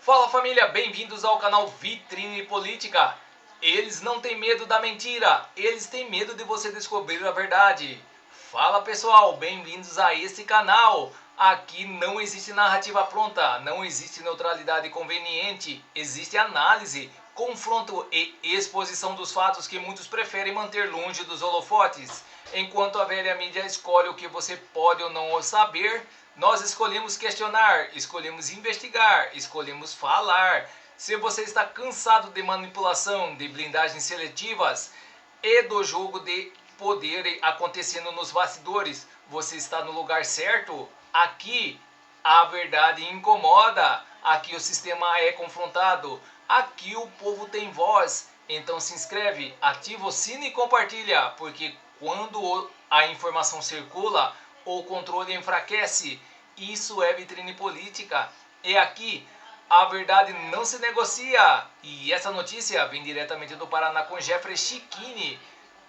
Fala família, bem-vindos ao canal Vitrine Política. Eles não têm medo da mentira, eles têm medo de você descobrir a verdade. Fala pessoal, bem-vindos a esse canal. Aqui não existe narrativa pronta, não existe neutralidade conveniente, existe análise, confronto e exposição dos fatos que muitos preferem manter longe dos holofotes. Enquanto a velha mídia escolhe o que você pode ou não saber, nós escolhemos questionar, escolhemos investigar, escolhemos falar. Se você está cansado de manipulação, de blindagens seletivas e do jogo de poder acontecendo nos bastidores, você está no lugar certo. Aqui a verdade incomoda, aqui o sistema é confrontado, aqui o povo tem voz. Então se inscreve, ativa o sino e compartilha, porque quando a informação circula, o controle enfraquece. Isso é vitrine política. E aqui a verdade não se negocia. E essa notícia vem diretamente do Paraná com Jeffrey Chikini.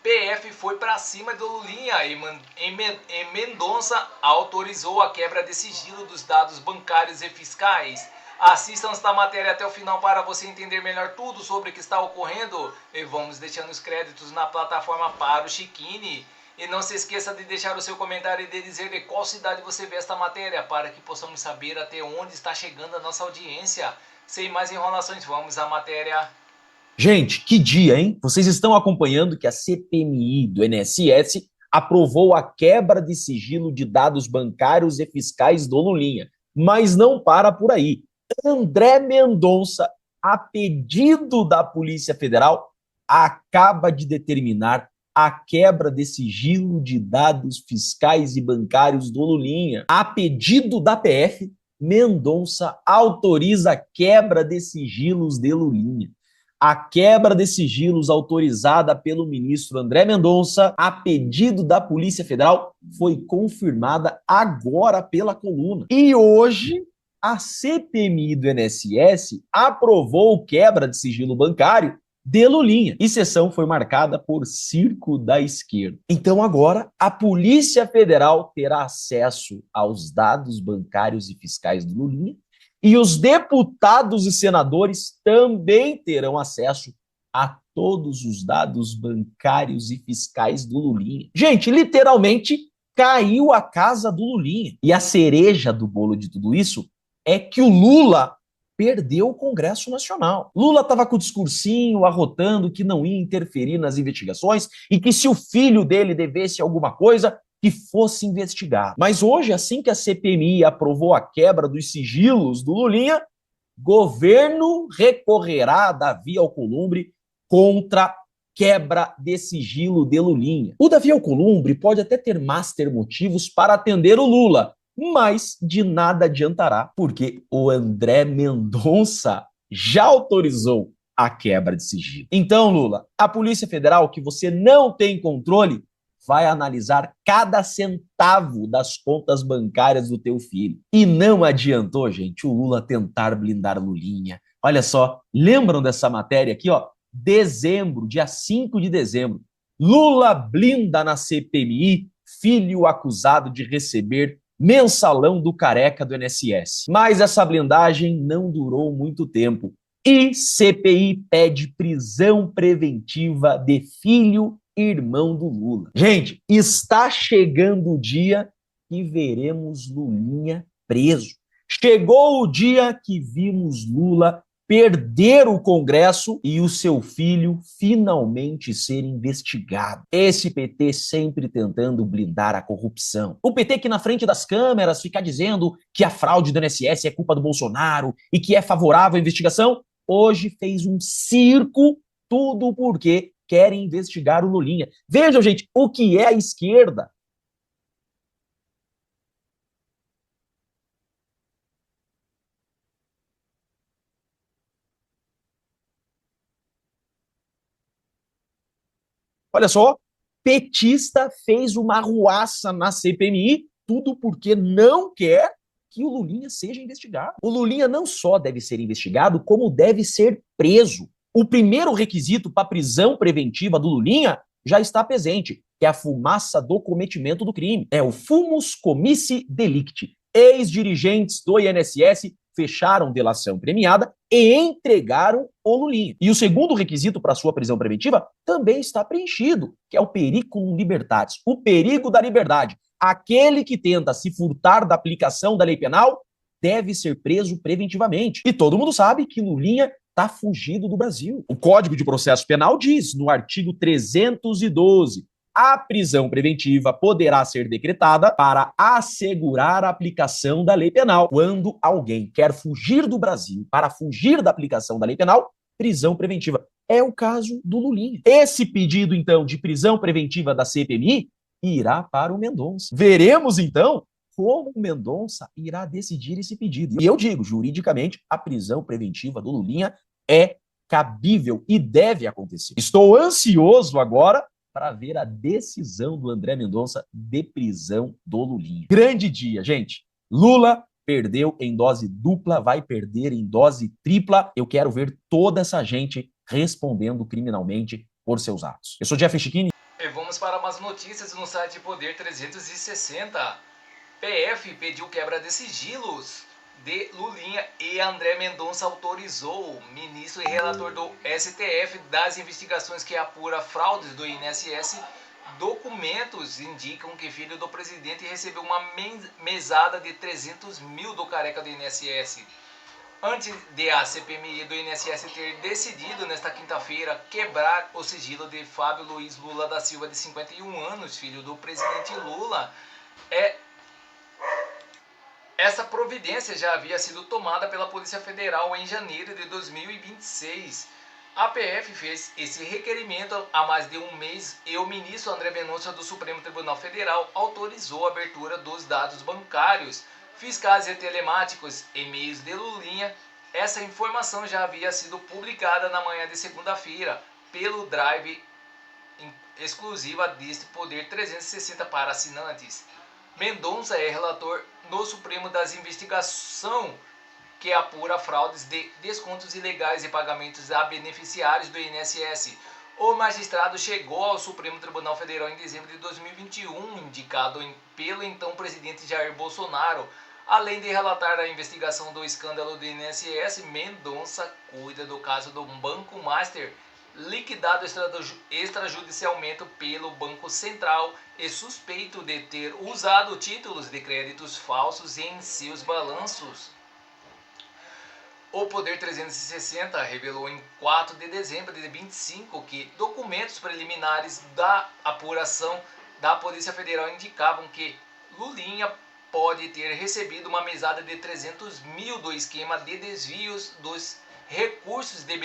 PF foi para cima do Lulinha e Mendonça autorizou a quebra de sigilo dos dados bancários e fiscais. Assistam esta matéria até o final para você entender melhor tudo sobre o que está ocorrendo. E vamos deixando os créditos na plataforma para o Chikini. E não se esqueça de deixar o seu comentário e de dizer de qual cidade você vê esta matéria, para que possamos saber até onde está chegando a nossa audiência. Sem mais enrolações, vamos à matéria. Gente, que dia, hein? Vocês estão acompanhando que a CPMI do INSS aprovou a quebra de sigilo de dados bancários e fiscais do Lulinha. Mas não para por aí. André Mendonça, a pedido da Polícia Federal, acaba de determinar a quebra de sigilo de dados fiscais e bancários do Lulinha. A pedido da PF, Mendonça autoriza a quebra de sigilos de Lulinha. A quebra de sigilos autorizada pelo ministro André Mendonça, a pedido da Polícia Federal, foi confirmada agora pela coluna. E hoje, a CPMI do INSS aprovou quebra de sigilo bancário de Lulinha. E sessão foi marcada por circo da esquerda. Então agora, a Polícia Federal terá acesso aos dados bancários e fiscais do Lulinha, e os deputados e senadores também terão acesso a todos os dados bancários e fiscais do Lulinha. Gente, literalmente caiu a casa do Lulinha. E a cereja do bolo de tudo isso é que o Lula perdeu o Congresso Nacional. Lula estava com o discursinho arrotando que não ia interferir nas investigações e que se o filho dele devesse alguma coisa, que fosse investigado. Mas hoje, assim que a CPMI aprovou a quebra dos sigilos do Lulinha, governo recorrerá a Davi Alcolumbre contra quebra de sigilo de Lulinha. O Davi Alcolumbre pode até ter master motivos para atender o Lula, mas de nada adiantará, porque o André Mendonça já autorizou a quebra de sigilo. Então, Lula, a Polícia Federal, que você não tem controle, vai analisar cada centavo das contas bancárias do teu filho. E não adiantou, gente, o Lula tentar blindar Lulinha. Olha só, lembram dessa matéria aqui, ó? Dezembro, dia 5 de dezembro. Lula blinda na CPMI filho acusado de receber mensalão do careca do INSS. Mas essa blindagem não durou muito tempo. E CPI pede prisão preventiva de filho irmão do Lula. Gente, está chegando o dia que veremos Lulinha preso. Chegou o dia que vimos Lula perder o Congresso e o seu filho finalmente ser investigado. Esse PT sempre tentando blindar a corrupção. O PT que na frente das câmeras fica dizendo que a fraude do INSS é culpa do Bolsonaro e que é favorável à investigação, hoje fez um circo, tudo porque querem investigar o Lulinha. Vejam, gente, o que é a esquerda. Olha só, petista fez uma arruaça na CPMI, tudo porque não quer que o Lulinha seja investigado. O Lulinha não só deve ser investigado, como deve ser preso. O primeiro requisito para a prisão preventiva do Lulinha já está presente, que é a fumaça do cometimento do crime. É o fumus comissi delicti. Ex-dirigentes do INSS fecharam delação premiada e entregaram o Lulinha. E o segundo requisito para sua prisão preventiva também está preenchido, que é o periculum libertatis, o perigo da liberdade. Aquele que tenta se furtar da aplicação da lei penal deve ser preso preventivamente. E todo mundo sabe que Lulinha está fugido do Brasil. O Código de Processo Penal diz, no artigo 312, a prisão preventiva poderá ser decretada para assegurar a aplicação da lei penal. Quando alguém quer fugir do Brasil para fugir da aplicação da lei penal, prisão preventiva. É o caso do Lulinha. Esse pedido, então, de prisão preventiva da CPMI irá para o Mendonça. Veremos, então, como o Mendonça irá decidir esse pedido. E eu digo, juridicamente, a prisão preventiva do Lulinha é cabível e deve acontecer. Estou ansioso agora para ver a decisão do André Mendonça de prisão do Lulinha. Grande dia, gente. Lula perdeu em dose dupla, vai perder em dose tripla. Eu quero ver toda essa gente respondendo criminalmente por seus atos. Eu sou Jeff Chiquini. E vamos para umas notícias no site Poder 360. PF pediu quebra de sigilos de Lulinha e André Mendonça autorizou. Ministro e relator do STF das investigações que apura fraudes do INSS. Documentos indicam que filho do presidente recebeu uma mesada de 300 mil do careca do INSS. Antes de a CPMI do INSS ter decidido nesta quinta-feira quebrar o sigilo de Fábio Luiz Lula da Silva, de 51 anos, filho do presidente Lula, essa providência já havia sido tomada pela Polícia Federal em janeiro de 2026. A PF fez esse requerimento há mais de um mês e o ministro André Mendonça do Supremo Tribunal Federal autorizou a abertura dos dados bancários, fiscais e telemáticos, e-mails de Lulinha. Essa informação já havia sido publicada na manhã de segunda-feira pelo Drive exclusiva deste Poder 360 para assinantes. Mendonça é relator no Supremo das investigações que apura fraudes de descontos ilegais e pagamentos a beneficiários do INSS. O magistrado chegou ao Supremo Tribunal Federal em dezembro de 2021, indicado pelo então presidente Jair Bolsonaro. Além de relatar a investigação do escândalo do INSS, Mendonça cuida do caso do Banco Master, liquidado extrajudicialmente pelo Banco Central e suspeito de ter usado títulos de créditos falsos em seus balanços. O Poder 360 revelou em 4 de dezembro de 25 que documentos preliminares da apuração da Polícia Federal indicavam que Lulinha pode ter recebido uma mesada de 300 mil do esquema de desvios dos recursos de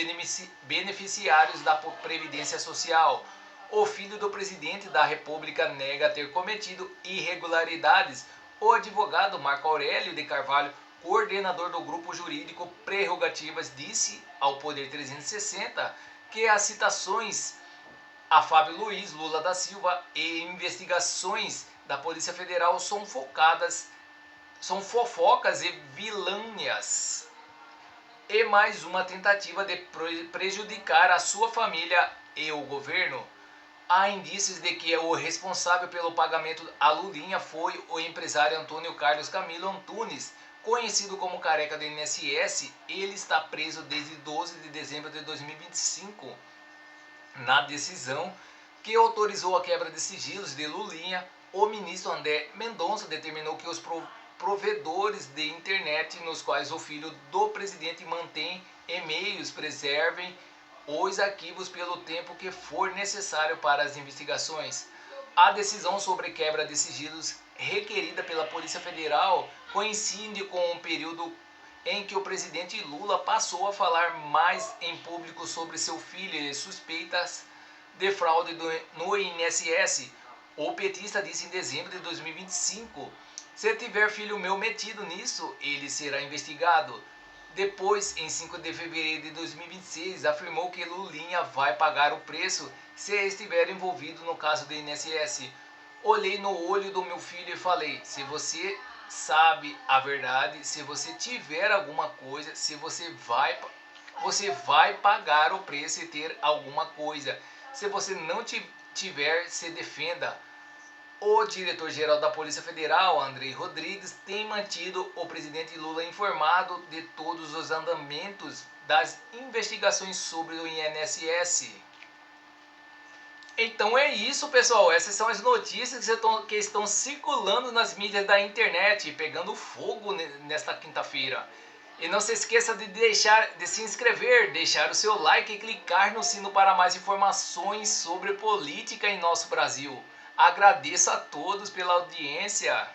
beneficiários da Previdência Social. O filho do presidente da República nega ter cometido irregularidades. O advogado Marco Aurélio de Carvalho, coordenador do grupo jurídico Prerrogativas, disse ao Poder 360 que as citações a Fábio Luiz Lula da Silva e investigações da Polícia Federal são fofocas e vilânias e mais uma tentativa de prejudicar a sua família e o governo. Há indícios de que o responsável pelo pagamento a Lulinha foi o empresário Antônio Carlos Camilo Antunes, conhecido como careca do INSS. Ele está preso desde 12 de dezembro de 2025. Na decisão que autorizou a quebra de sigilos de Lulinha, o ministro André Mendonça determinou que os provedores de internet nos quais o filho do presidente mantém e-mails preservem os arquivos pelo tempo que for necessário para as investigações. A decisão sobre quebra de sigilos requerida pela Polícia Federal coincide com um período em que o presidente Lula passou a falar mais em público sobre seu filho e suspeitas de fraude no INSS. O petista disse em dezembro de 2025: "Se tiver filho meu metido nisso, ele será investigado." Depois, em 5 de fevereiro de 2026, afirmou que Lulinha vai pagar o preço se estiver envolvido no caso do INSS. "Olhei no olho do meu filho e falei: se você sabe a verdade, se você tiver alguma coisa, você vai pagar o preço e ter alguma coisa. Se você não tiver, se defenda." O diretor-geral da Polícia Federal, Andrei Rodrigues, tem mantido o presidente Lula informado de todos os andamentos das investigações sobre o INSS. Então é isso, pessoal. Essas são as notícias que estão circulando nas mídias da internet, pegando fogo nesta quinta-feira. E não se esqueça de se inscrever, deixar o seu like e clicar no sino para mais informações sobre política em nosso Brasil. Agradeço a todos pela audiência.